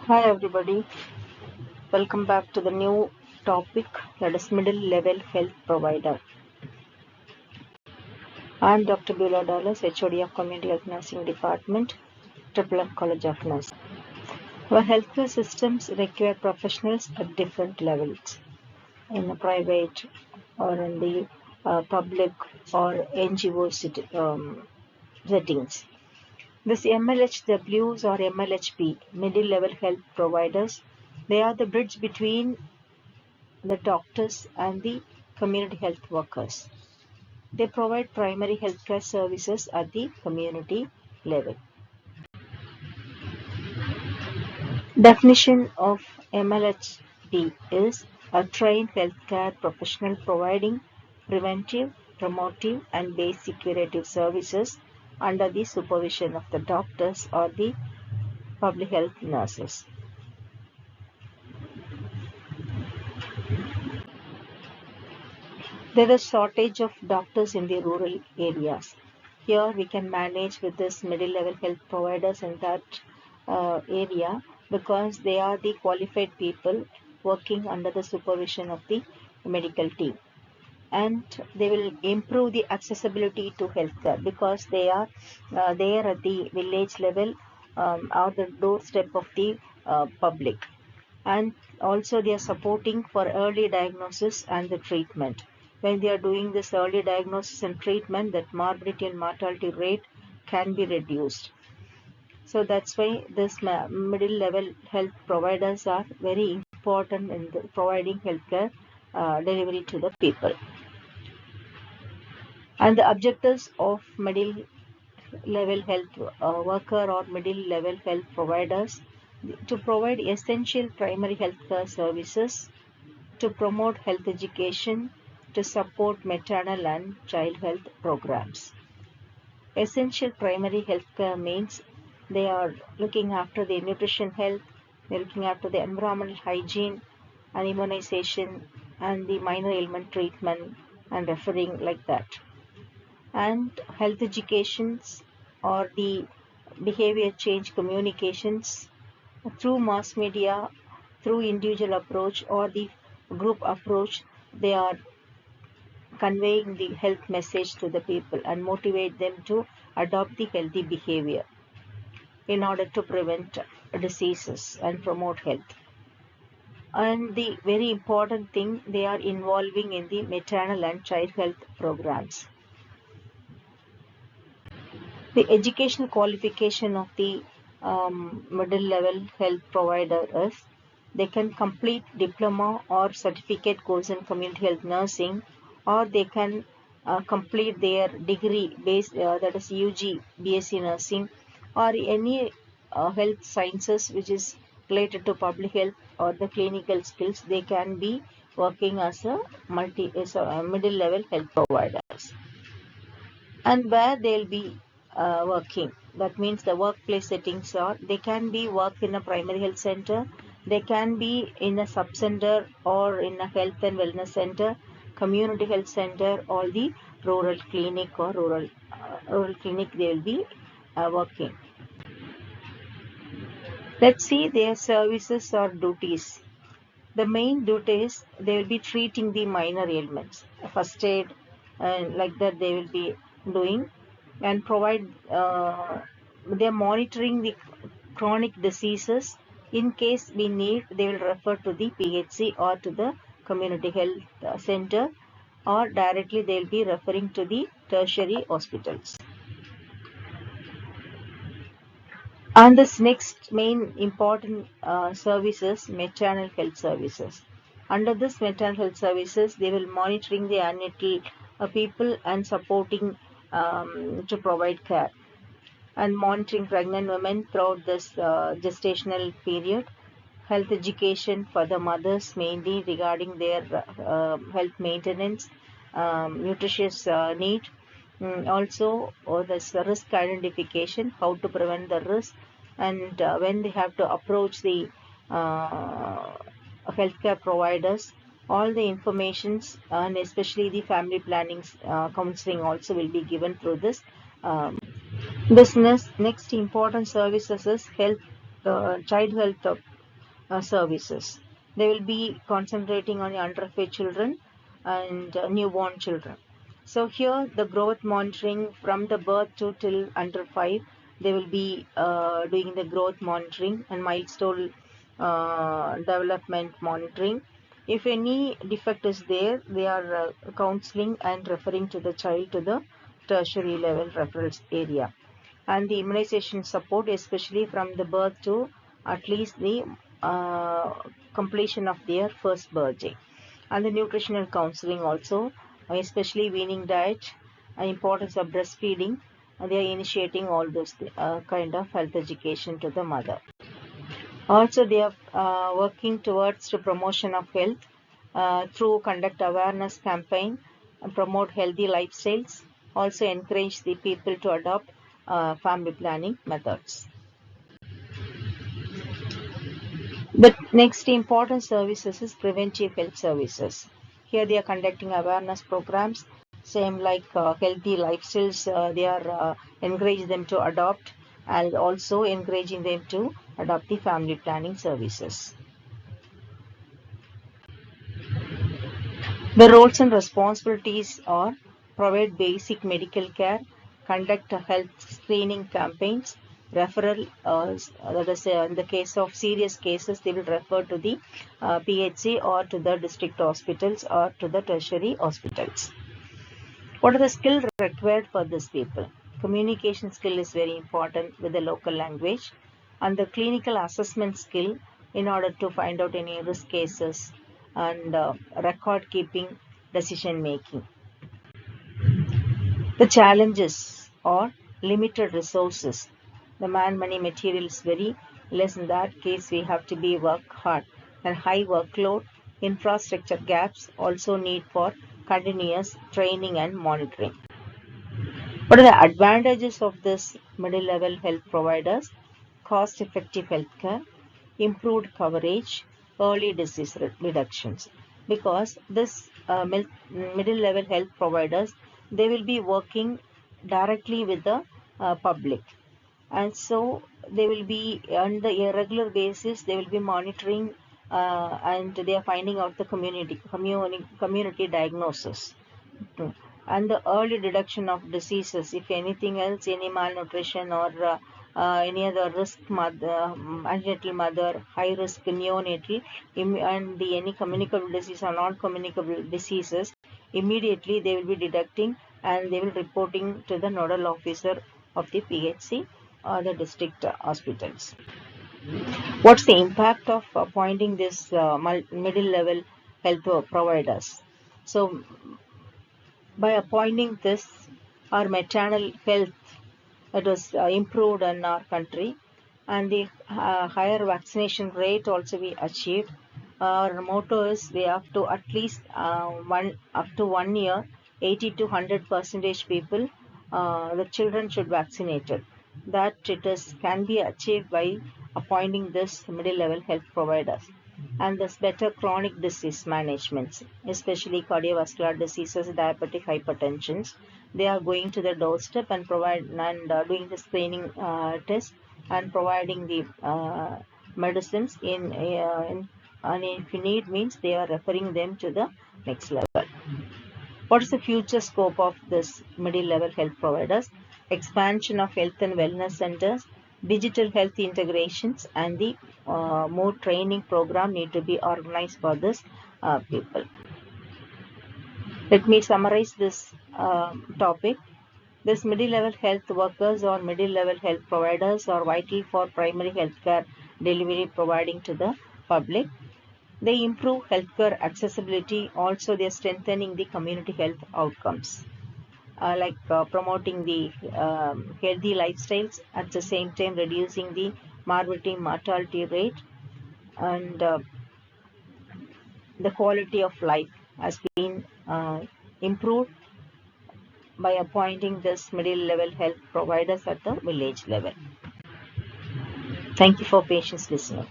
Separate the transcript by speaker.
Speaker 1: Hi everybody, welcome back to the new topic, that is middle level health provider. I am Dr. Beulah Dallas, HOD of Community Health Nursing Department, Triple M College of Nursing. Our healthcare systems require professionals at different levels, in the private or in the public or NGO settings. This MLHWs or MLHP, middle level health providers, they are the bridge between the doctors and the community health workers. They provide primary healthcare services at the community level. Definition of MLHP is a trained healthcare professional providing preventive, promotive, and basic curative services under the supervision of the doctors or the public health nurses. There is shortage of doctors in the rural areas. Here we can manage with this middle level health providers in that area, because they are the qualified people working under the supervision of the medical team, and they will improve the accessibility to healthcare because they are there at the village level, or the doorstep of the public, and also they are supporting for early diagnosis and the treatment. When they are doing this early diagnosis and treatment, that morbidity and mortality rate can be reduced. So that's why this middle level health providers are very important in providing healthcare delivery to the people. And the objectives of middle level health worker or middle level health providers: to provide essential primary healthcare services, to promote health education, to support maternal and child health programs. Essential primary healthcare means they are looking after the nutrition health, they're looking after the environmental hygiene and immunization and the minor ailment treatment and referring like that. And health educations or the behavior change communications through mass media, through individual approach or the group approach, they are conveying the health message to the people and motivate them to adopt the healthy behavior in order to prevent diseases and promote health. And the very important thing, they are involving in the maternal and child health programs. The educational qualification of the middle level health provider is they can complete diploma or certificate course in community health nursing, or they can complete their degree based, that is UG BSc nursing, or any health sciences which is related to public health or the clinical skills. They can be working as a middle level health providers. And where they'll be working, that means the workplace settings are, they can be work in a primary health center, they can be in a sub center or in a health and wellness center, community health center, or the rural clinic or rural clinic they will be working. Let's see their services or duties. The main duties, they will be treating the minor ailments, first aid, and like that they will be doing, and provide. They are monitoring the chronic diseases. In case we need, they will refer to the PHC or to the community health center, or directly they will be referring to the tertiary hospitals. And this next main important service is maternal health services. Under this maternal health services, they will monitoring the neonatal people and supporting to provide care, and monitoring pregnant women throughout this gestational period. Health education for the mothers, mainly regarding their health maintenance, nutritious need. Also, this risk identification, how to prevent the risk, and when they have to approach the healthcare providers, all the informations, and especially the family planning counseling also will be given through this. This next important services is health, child health services. They will be concentrating on underfed children and newborn children. So here the growth monitoring from the birth to till under 5, they will be doing the growth monitoring and milestone development monitoring. If any defect is there, they are counseling and referring to the child to the tertiary level referral area. And the immunization support, especially from the birth to at least the uh, completion of their first birthday. And the nutritional counseling also, especially weaning diet, importance of breastfeeding. They are initiating all those kind of health education to the mother. Also, they are working towards the promotion of health through conduct awareness campaign, promote healthy lifestyles, also encourage the people to adopt family planning methods. The next important services is preventive health services. Here they are conducting awareness programs, same like healthy lifestyles. They are encouraging them to adopt and also encouraging them to adopt the family planning services. The roles and responsibilities are provide basic medical care, conduct health screening campaigns, referral, that is in the case of serious cases, they will refer to the PHC or to the district hospitals or to the tertiary hospitals. What are the skills required for these people? Communication skill is very important with the local language, and the clinical assessment skill in order to find out any risk cases and record keeping, decision making. The challenges are limited resources. The man money material is very less. In that case, we have to be work hard, and high workload, infrastructure gaps also need for continuous training and monitoring. What are the advantages of this middle level health providers? Cost effective healthcare, improved coverage, early disease reductions. Because this middle level health providers, they will be working directly with the public, and so they will be on the irregular basis, they will be monitoring and they are finding out the community diagnosis. And the early detection of diseases, if anything else, any malnutrition or any other risk mother, antenatal mother, high risk neonatal, and any communicable disease or non-communicable diseases, immediately they will be detecting and they will reporting to the nodal officer of the PHC or the district hospitals. What's the impact of appointing this middle level health providers? So by appointing this, our maternal health it was improved in our country, and the higher vaccination rate also we achieved. Our motto is we have to at least up to 1 year, 80 to 100% people, the children should vaccinated. That it is can be achieved by appointing this middle level health providers. And this better chronic disease management, especially cardiovascular diseases, diabetic hypertension. They are going to the doorstep and doing the screening test and providing the medicines and if you need means they are referring them to the next level. What is the future scope of this middle level health providers? Expansion of health and wellness centers, digital health integrations, and the more training program need to be organized for this people. Let me summarize this topic. This middle level health workers or middle level health providers are vital for primary healthcare delivery providing to the public. They improve healthcare accessibility. Also, they are strengthening the community health outcomes, like promoting the healthy lifestyles, at the same time reducing the morbidity mortality rate, and the quality of life has been improved by appointing this middle level health providers at the village level. Thank you for patience listening.